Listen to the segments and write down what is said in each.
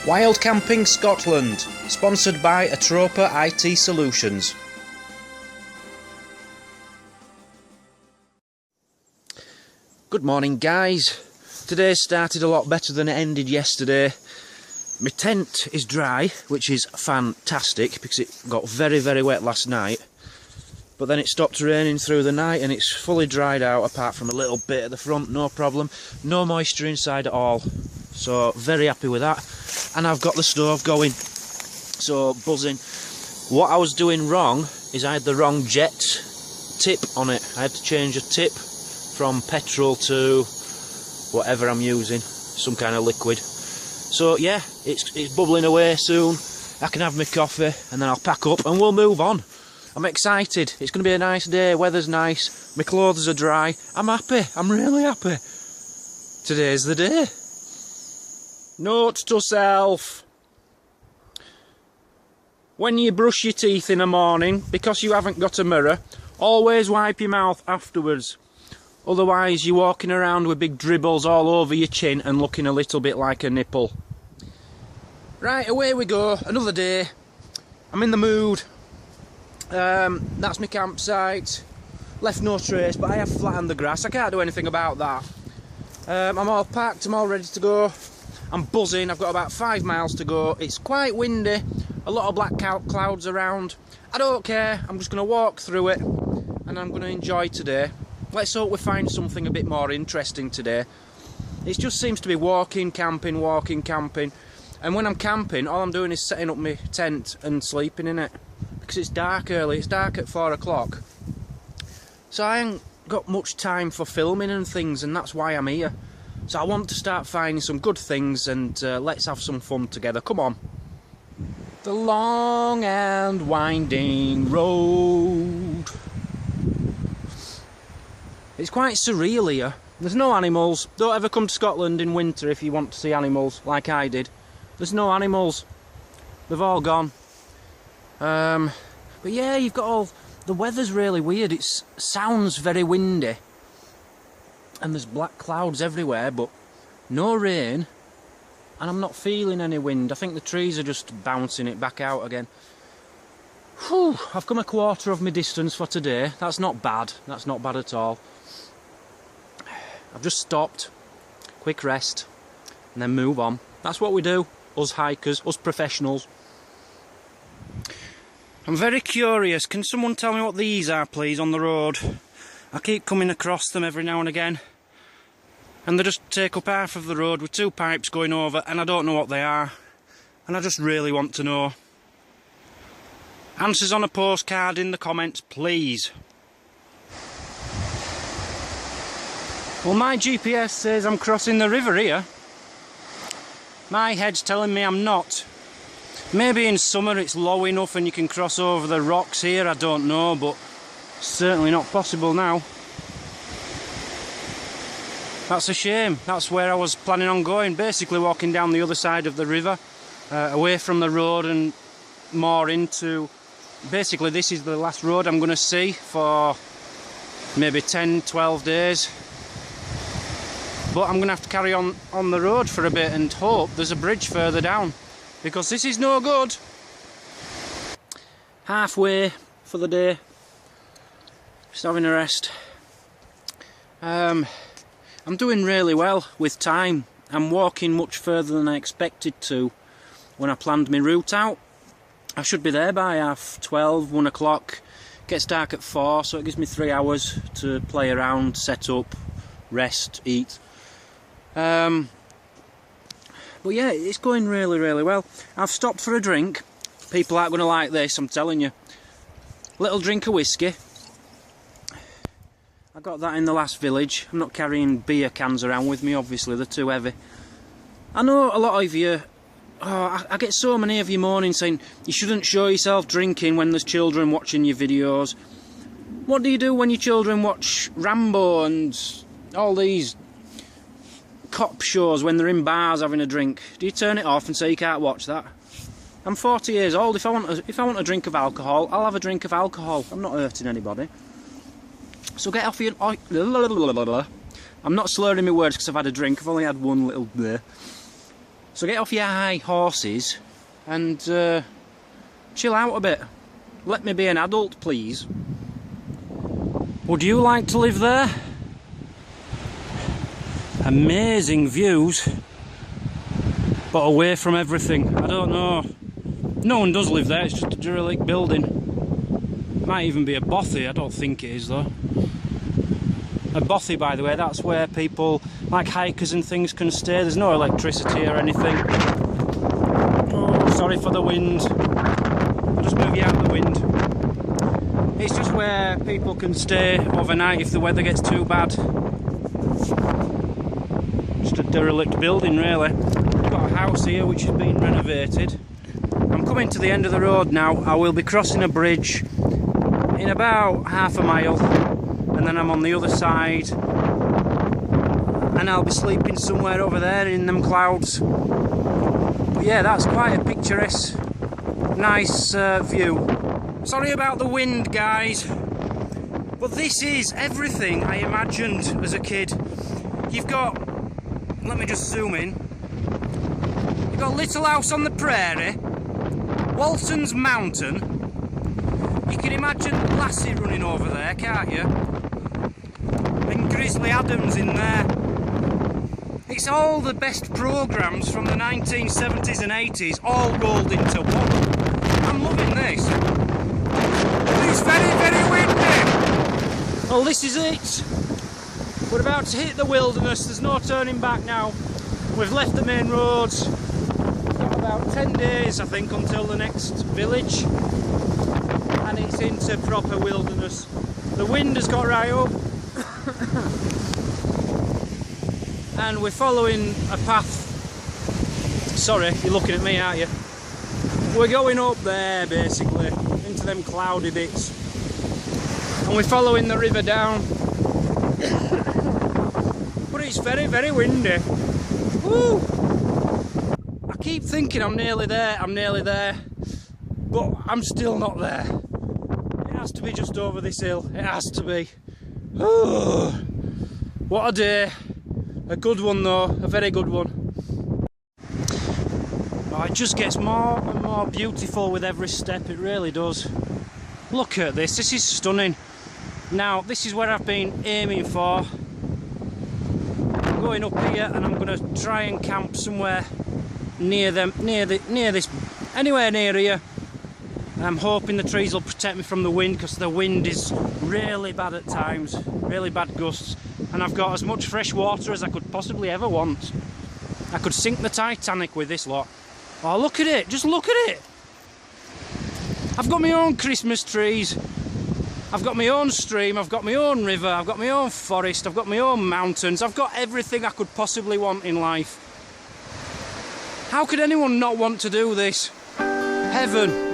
Wild Camping Scotland, sponsored by Atropa IT Solutions. Good morning guys. Today started a lot better than it ended yesterday. My tent is dry, which is fantastic because it got very wet last night. But then it stopped raining through the night and it's fully dried out apart from a little bit at the front, no problem. No moisture inside at all. So very happy with that. And I've got the stove going, so buzzing. What I was doing wrong is I had the wrong jet tip on it. I had to change a tip from petrol to whatever I'm using, some kind of liquid. So yeah, it's bubbling away soon. I can have my coffee and then I'll pack up and we'll move on. I'm excited. It's going to be a nice day, weather's nice, my clothes are dry. I'm happy, I'm really happy. Today's the day. Note to self: when you brush your teeth in the morning, because you haven't got a mirror, always wipe your mouth afterwards. Otherwise you're walking around with big dribbles all over your chin and looking a little bit like a nipple. Right, away we go, another day. I'm in the mood. That's my campsite. Left no trace, but I have flattened the grass. I can't do anything about that. I'm all packed, I'm all ready to go. I'm buzzing, I've got about 5 miles to go. It's quite windy, a lot of black clouds around. I don't care, I'm just going to walk through it and I'm going to enjoy today. Let's hope we find something a bit more interesting today. It just seems to be walking, camping. And when I'm camping, all I'm doing is setting up my tent and sleeping in it. Because it's dark early, it's dark at 4 o'clock. So I ain't got much time for filming and things, and that's why I'm here. So I want to start finding some good things and let's have some fun together. Come on. The long and winding road. It's quite surreal here. There's no animals. Don't ever come to Scotland in winter if you want to see animals, like I did. There's no animals. They've all gone. But yeah, you've got all... The weather's really weird. It sounds very windy. And there's black clouds everywhere, but no rain. And I'm not feeling any wind. I think the trees are just bouncing it back out again. Whew, I've come a quarter of my distance for today. That's not bad. That's not bad at all. I've just stopped. Quick rest. And then move on. That's what we do. Us hikers, us professionals. I'm very curious. Can someone tell me what these are, please, on the road? I keep coming across them every now and again. And they just take up half of the road with 2 pipes going over, and I don't know what they are. And I just really want to know. Answers on a postcard in the comments, please. Well, my GPS says I'm crossing the river here. My head's telling me I'm not. Maybe in summer it's low enough and you can cross over the rocks here, I don't know, but certainly not possible now. That's a shame. That's where I was planning on going, basically walking down the other side of the river, away from the road and more into... Basically this is the last road I'm going to see for maybe 10-12 days. But I'm going to have to carry on the road for a bit and hope there's a bridge further down, because this is no good. Halfway for the day. Just having a rest. I'm doing really well with time. I'm walking much further than I expected to when I planned my route out. I should be there by 12:30, 1 o'clock. Gets dark at 4, so it gives me 3 hours to play around, set up, rest, eat. But yeah, it's going really well. I've stopped for a drink. People aren't going to like this, I'm telling you. Little drink of whiskey. I got that in the last village. I'm not carrying beer cans around with me, obviously, they're too heavy. I know a lot of you... I get so many of you moaning saying you shouldn't show yourself drinking when there's children watching your videos. What do you do when your children watch Rambo and all these cop shows when they're in bars having a drink? Do you turn it off and say you can't watch that? I'm 40 years old. If I want a drink of alcohol, I'll have a drink of alcohol. I'm not hurting anybody. So get off your... I'm not slurring my words because I've had a drink. I've only had one little there. So get off your high horses and chill out a bit. Let me be an adult, please. Would you like to live there? Amazing views, but away from everything. I don't know. No one does live there, it's just a derelict building. Might even be a bothy, I don't think it is though. A bothy, by the way, that's where people like hikers and things can stay. There's no electricity or anything. Oh, sorry for the wind. I'll just move you out of the wind. It's just where people can stay overnight if the weather gets too bad. Just a derelict building, really. We've got a house here which is being renovated. I'm coming to the end of the road now. I will be crossing a bridge in about half a mile, and then I'm on the other side, and I'll be sleeping somewhere over there in them clouds. But yeah, that's quite a picturesque, nice view. Sorry about the wind, guys, but this is everything I imagined as a kid. You've got, let me just zoom in, you've got Little House on the Prairie, Walton's Mountain. You can imagine Lassie running over there, can't you? And Grizzly Adams in there. It's all the best programmes from the 1970s and 80s, all rolled into one. I'm loving this. It's very, very windy. Well, this is it. We're about to hit the wilderness. There's no turning back now. We've left the main roads. We've got about 10 days, I think, until the next village. And it's into proper wilderness. The wind has got right up. And we're following a path. Sorry, you're looking at me, aren't you? We're going up there, basically, into them cloudy bits. And we're following the river down. But it's very, very windy. Woo! I keep thinking I'm nearly there, but I'm still not there. It has to be just over this hill, it has to be. Oh, what a day. A good one though, a very good one. Oh, it just gets more and more beautiful with every step, it really does. Look at this, this is stunning. Now, this is where I've been aiming for. I'm going up here and I'm going to try and camp somewhere near this, anywhere near here. I'm hoping the trees will protect me from the wind, because the wind is really bad at times, really bad gusts. And I've got as much fresh water as I could possibly ever want. I could sink the Titanic with this lot. Oh, look at it, just look at it. I've got my own Christmas trees. I've got my own stream, I've got my own river, I've got my own forest, I've got my own mountains. I've got everything I could possibly want in life. How could anyone not want to do this? Heaven.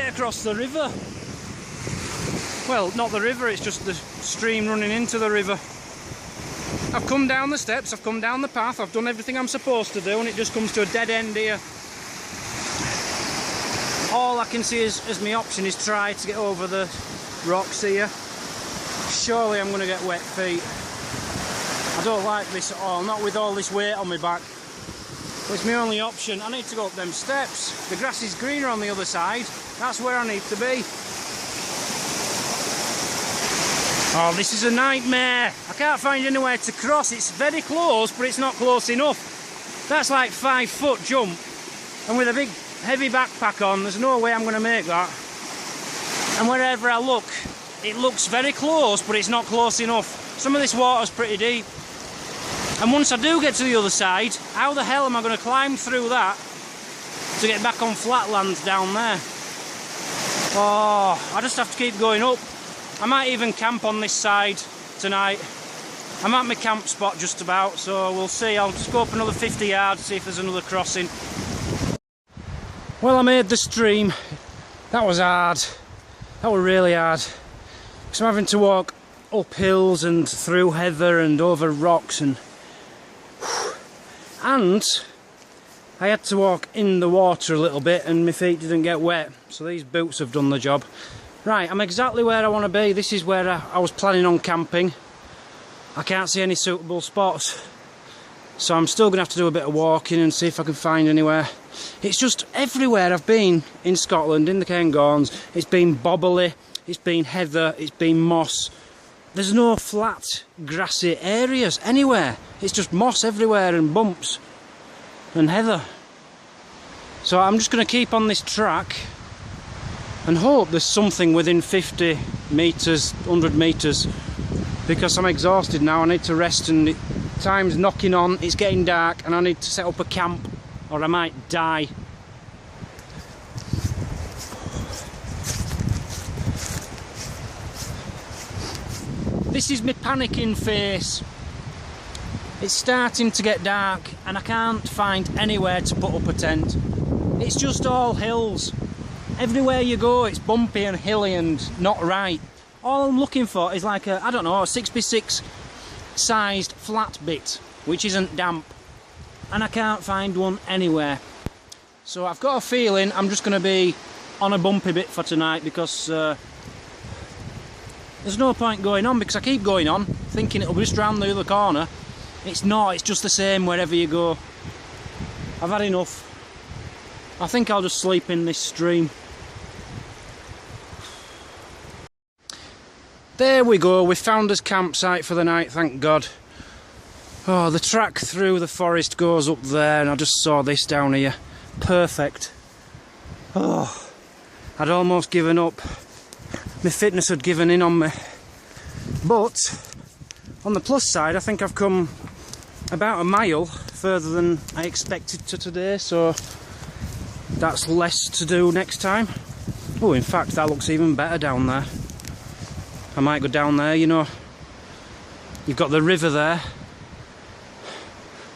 Across the river. Well, not the river, it's just the stream running into the river. I've come down the steps, I've come down the path, I've done everything I'm supposed to do, and it just comes to a dead end here. All I can see as my option is try to get over the rocks here. Surely I'm going to get wet feet. I don't like this at all, not with all this weight on my back. It's my only option. I need to go up them steps. The grass is greener on the other side. That's where I need to be. Oh, this is a nightmare. I can't find anywhere to cross. It's very close, but it's not close enough. That's like 5 foot jump. And with a big heavy backpack on, there's no way I'm going to make that. And wherever I look, it looks very close, but it's not close enough. Some of this water's pretty deep. And once I do get to the other side, how the hell am I going to climb through that to get back on flatland down there? Oh, I just have to keep going up. I might even camp on this side tonight. I'm at my camp spot just about, so we'll see. I'll just go up another 50 yards, see if there's another crossing. Well, I made the stream. That was hard. That was really hard. Because I'm having to walk up hills and through heather and over rocks and I had to walk in the water a little bit and my feet didn't get wet, so these boots have done the job. Right, I'm exactly where I want to be. This is where I was planning on camping. I can't see any suitable spots, so I'm still going to have to do a bit of walking and see if I can find anywhere. It's just everywhere I've been in Scotland, in the Cairngorms, it's been bobbly, it's been heather, it's been moss. There's no flat, grassy areas anywhere. It's just moss everywhere and bumps and heather. So I'm just going to keep on this track and hope there's something within 50 metres, 100 metres, because I'm exhausted now. I need to rest and time's knocking on, it's getting dark and I need to set up a camp or I might die. This is my panicking face. It's starting to get dark and I can't find anywhere to put up a tent. It's just all hills. Everywhere you go it's bumpy and hilly and not right. All I'm looking for is like a, I don't know, a 6x6 sized flat bit which isn't damp, and I can't find one anywhere. So I've got a feeling I'm just going to be on a bumpy bit for tonight, because there's no point going on, because I keep going on thinking it'll be just round the other corner. It's not, it's just the same wherever you go. I've had enough. I think I'll just sleep in this stream. There we go, we found us campsite for the night, thank God. Oh, the track through the forest goes up there, and I just saw this down here. Perfect. Oh, I'd almost given up. My fitness had given in on me. But on the plus side, I think I've come about a mile further than I expected to today, so that's less to do next time. Oh, in fact, that looks even better down there. I might go down there, you know. You've got the river there,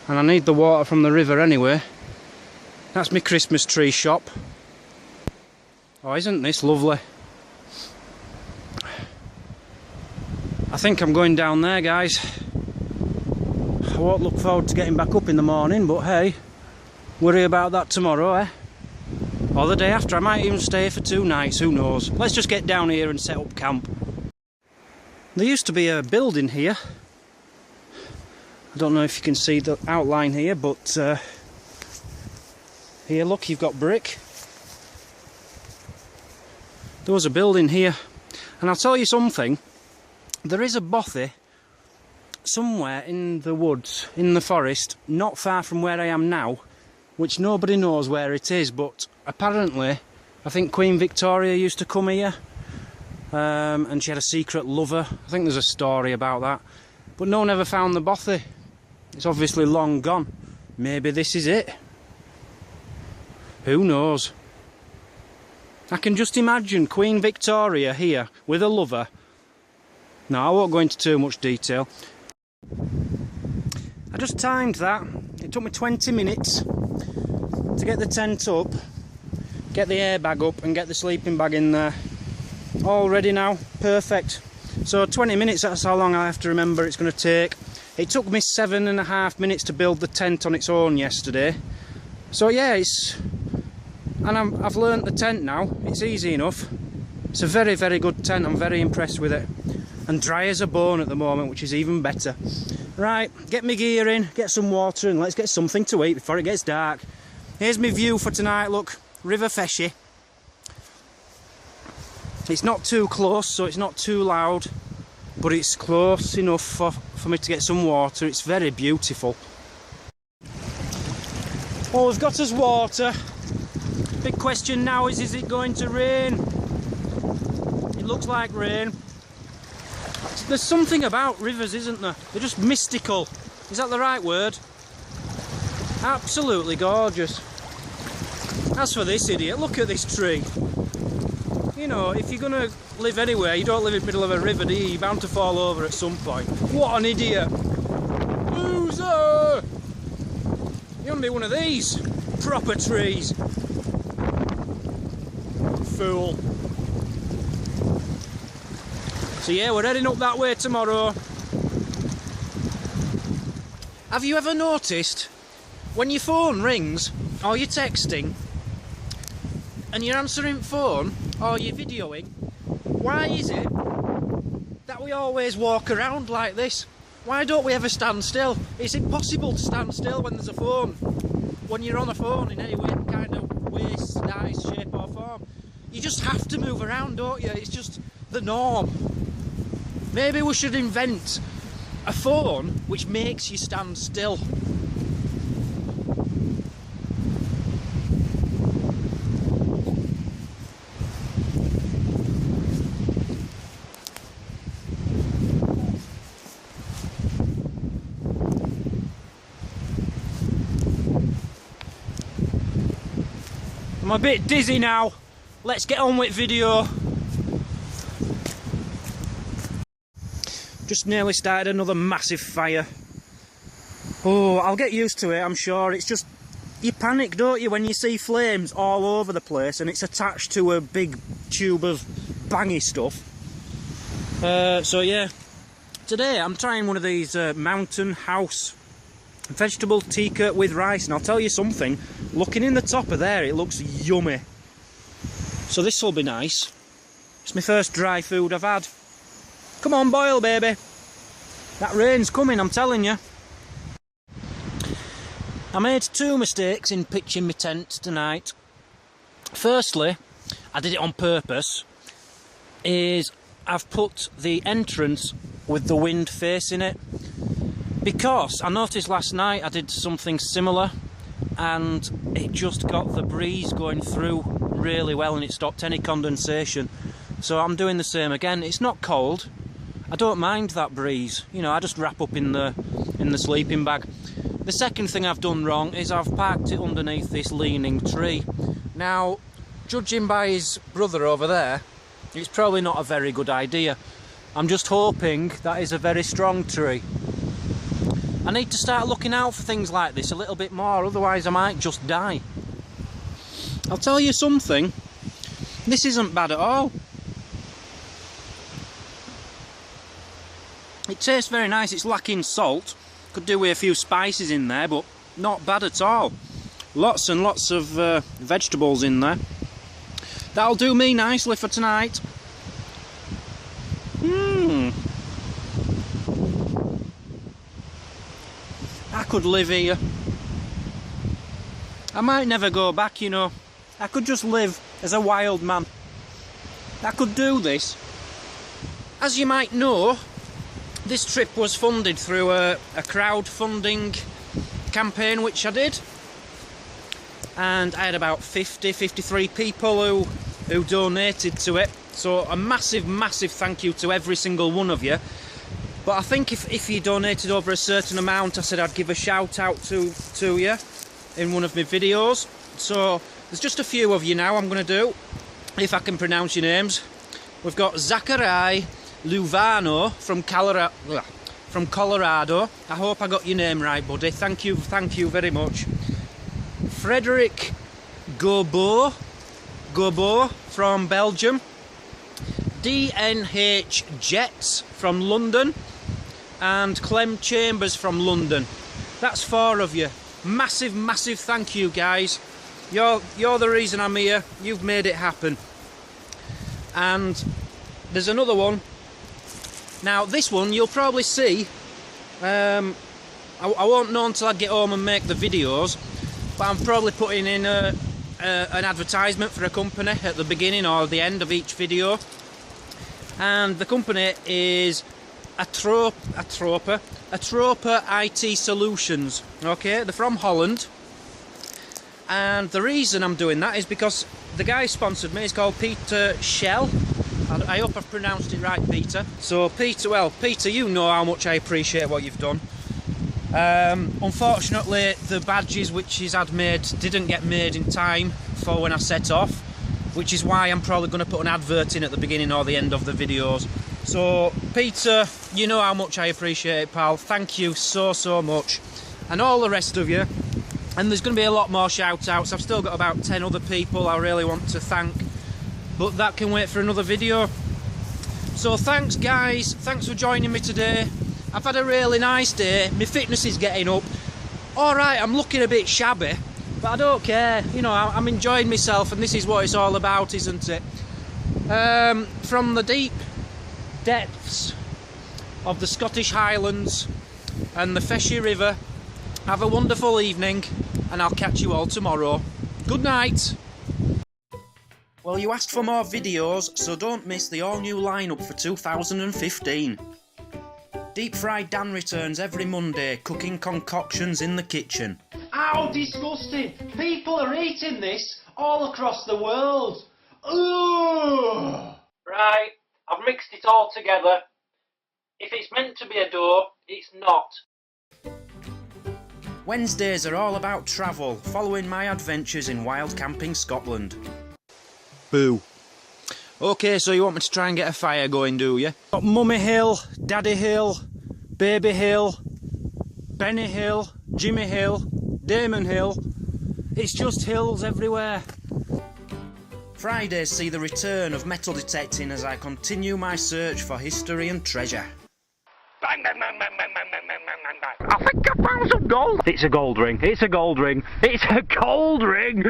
and I need the water from the river anyway. That's my Christmas tree shop. Oh, isn't this lovely? I think I'm going down there, guys. I won't look forward to getting back up in the morning, but hey, worry about that tomorrow, eh? Or the day after. I might even stay for 2 nights, who knows. Let's just get down here and set up camp. There used to be a building here. I don't know if you can see the outline here, but here, look, you've got brick. There was a building here, and I'll tell you something. There is a bothy somewhere in the woods, in the forest, not far from where I am now, which nobody knows where it is, but apparently I think Queen Victoria used to come here, and she had a secret lover. I think there's a story about that, but no one ever found the bothy. It's obviously long gone. Maybe this is it. Who knows? I can just imagine Queen Victoria here with a lover. No, I won't go into too much detail. I just timed that. It took me 20 minutes to get the tent up, get the airbag up and get the sleeping bag in there. All ready now, perfect. So 20 minutes, that's how long I have to remember it's going to take. It took me 7.5 minutes to build the tent on its own yesterday. So yeah, I've learnt the tent now, it's easy enough. It's a very, very good tent, I'm very impressed with it. And dry as a bone at the moment, which is even better. Right, get my gear in, get some water, and let's get something to eat before it gets dark. Here's my view for tonight, look, River Feshy. It's not too close, so it's not too loud, but it's close enough for me to get some water. It's very beautiful. Well, we've got us water. Big question now is it going to rain? It looks like rain. There's something about rivers, isn't there? They're just mystical. Is that the right word? Absolutely gorgeous. As for this idiot, look at this tree. You know, if you're going to live anywhere, you don't live in the middle of a river, do you? You're bound to fall over at some point. What an idiot! Loser! You want to be one of these proper trees. Fool. So yeah, we're heading up that way tomorrow. Have you ever noticed when your phone rings or you're texting and you're answering phone or you're videoing, why is it that we always walk around like this? Why don't we ever stand still? It's impossible to stand still when there's a phone. When you're on a phone in any way, kind of way, size, shape or form. You just have to move around, don't you? It's just the norm. Maybe we should invent a phone which makes you stand still. I'm a bit dizzy now. Let's get on with video. Just nearly started another massive fire. Oh, I'll get used to it, I'm sure. It's just, you panic, don't you, when you see flames all over the place and it's attached to a big tube of bangy stuff. So yeah, today I'm trying one of these mountain house vegetable tikka with rice, and I'll tell you something, looking in the top of there, it looks yummy. So this will be nice. It's my first dry food I've had. Come on, boil, baby. That rain's coming, I'm telling you. I made two mistakes in pitching my tent tonight. Firstly, I did it on purpose, is I've put the entrance with the wind facing it, because I noticed last night I did something similar and it just got the breeze going through really well and it stopped any condensation. So I'm doing the same again. It's not cold. I don't mind that breeze. You know, I just wrap up in the sleeping bag. The second thing I've done wrong is I've parked it underneath this leaning tree. Now, judging by his brother over there, it's probably not a very good idea. I'm just hoping that is a very strong tree. I need to start looking out for things like this a little bit more, otherwise I might just die. I'll tell you something, this isn't bad at all. It tastes very nice, it's lacking salt. Could do with a few spices in there, but not bad at all. Lots and lots of vegetables in there. That'll do me nicely for tonight. I could live here. I might never go back, you know. I could just live as a wild man. I could do this. As you might know, this trip was funded through a crowdfunding campaign which I did. And I had about 53 people who donated to it. So a massive, massive thank you to every single one of you. But I think if you donated over a certain amount, I said I'd give a shout out to you in one of my videos. So there's just a few of you now I'm going to do, if I can pronounce your names. We've got Zachary Luvano from Colorado. I hope I got your name right, buddy. Thank you very much. Frederick Gobo from Belgium. DNH Jets from London. And Clem Chambers from London. That's 4 of you. Massive, massive thank you, guys. You're the reason I'm here. You've made it happen. And there's another one. Now, this one you'll probably see. I won't know until I get home and make the videos. But I'm probably putting in an advertisement for a company at the beginning or the end of each video. And the company is Atropa IT Solutions. Okay, they're from Holland. And the reason I'm doing that is because the guy who sponsored me is called Peter Shell. I hope I've pronounced it right, Peter. So Peter, well, Peter, you know how much I appreciate what you've done. Unfortunately, the badges which he's had made didn't get made in time for when I set off, which is why I'm probably going to put an advert in at the beginning or the end of the videos. So Peter, you know how much I appreciate it, pal. Thank you so much. And all the rest of you. And there's going to be a lot more shout outs. I've still got about 10 other people I really want to thank, but that can wait for another video. So thanks guys, thanks for joining me today. I've had a really nice day. My fitness is getting up. Alright, I'm looking a bit shabby, but I don't care. You know, I'm enjoying myself, and this is what it's all about, isn't it? From the deep depths of the Scottish Highlands and the Feshy River, have a wonderful evening, and I'll catch you all tomorrow. Good night. Well, you asked for more videos, so don't miss the all-new lineup for 2015. Deep Fried Dan returns every Monday, cooking concoctions in the kitchen. How disgusting! People are eating this all across the world. Ugh! Right, I've mixed it all together. If it's meant to be a dough, it's not. Wednesdays are all about travel, following my adventures in wild camping Scotland. Boo. Okay, so you want me to try and get a fire going, do you? Got Mummy Hill, Daddy Hill, Baby Hill, Benny Hill, Jimmy Hill, Damon Hill. It's just hills everywhere. Fridays see the return of metal detecting as I continue my search for history and treasure. Bang, bang, bang, bang, bang, bang, bang, bang, bang, bang, bang. I think I found some gold. It's a gold ring. It's a gold ring. It's a gold ring.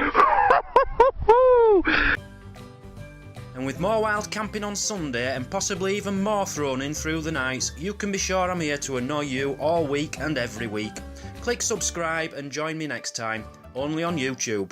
And with more wild camping on Sunday and possibly even more thrown in through the nights, you can be sure I'm here to annoy you all week and every week. Click subscribe and join me next time, only on YouTube.